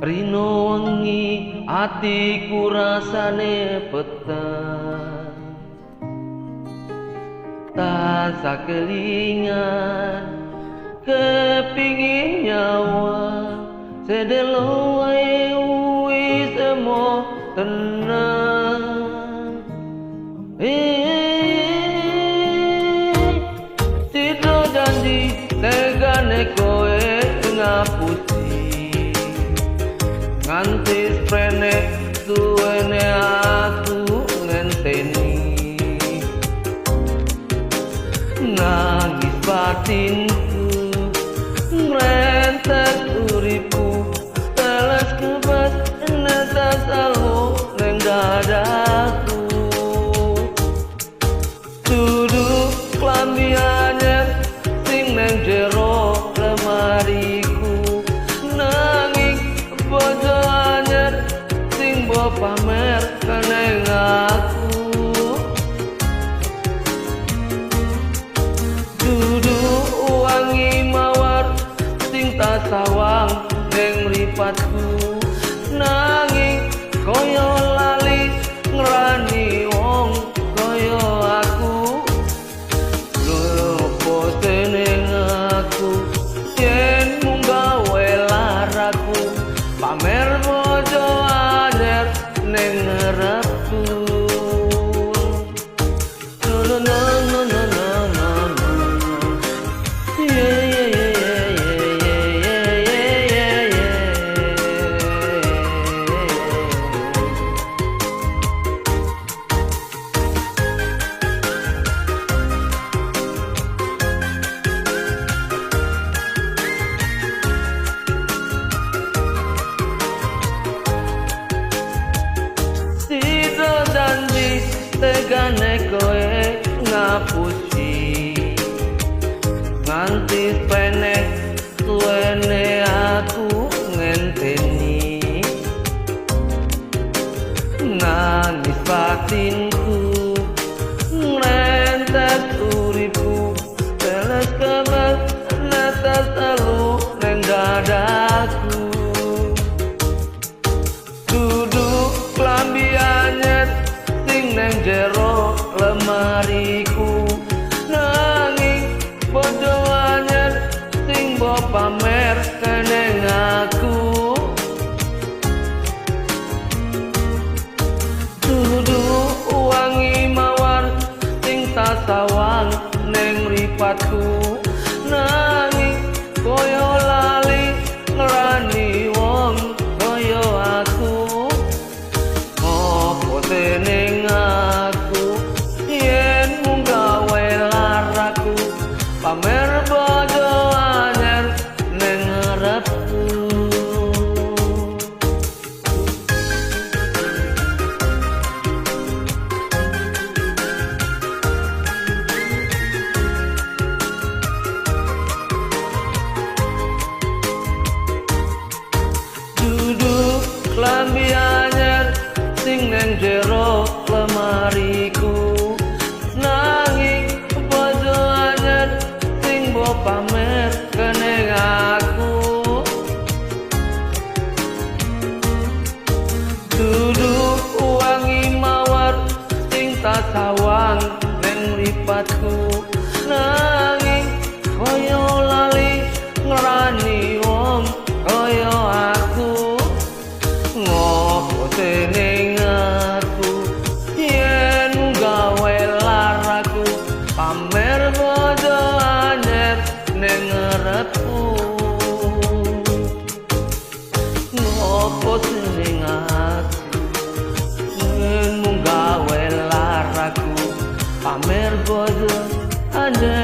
Rino wengi atiku rasane peteng, tak kelingan kepingin nyawa sedelo wae wis emo tenang. Tido janji tegane koe ngapusi nganti sprene suwene aku ngenteni nangis batinku ngrentek uripu teles kebas netas alu neng dadaku duduk klambi anyar sing neng jero lemariku nanging bojo anyar sing mbok pamer keneng aku duduk wangi mawar sing tak sawang neng mripatku nanging koyo lali ngrani wong koyo aku lupa seneng aku yen mung gawe laraku pamer bojo anyar neng ngarepku. No no no no no no no yeah yeah yeah yeah yeah Tido janji tegane koe ngapusi nganti pene suwene aku ngenteni nangis batinku ngrentet uripu teles kebas netes alu neng dadaku duduk klambi anyar sing neng jero lemariku nanging bojo anyar sing mbok pamer keneng aku duduk wangi mawar sing tak sawang neng mripatku nanging koyo lali ngrani wong koyo aku opo seneng aku yen mung gawe laraku pamer bojo anyar neng ngarepku. Duduk klambi anyar sing neng jero lemariku nanging bojo anyar sing mbok pamer keneng aku duduk wangi mawar sing tak sawang neng mripatku nanging koyo lali ngrani wong koyo aku ngopo seneng aku yen gawe laraku pamer bojo anyar neng ngarepku ngopo seneng aku yen gawe laraku pamer bojo anyar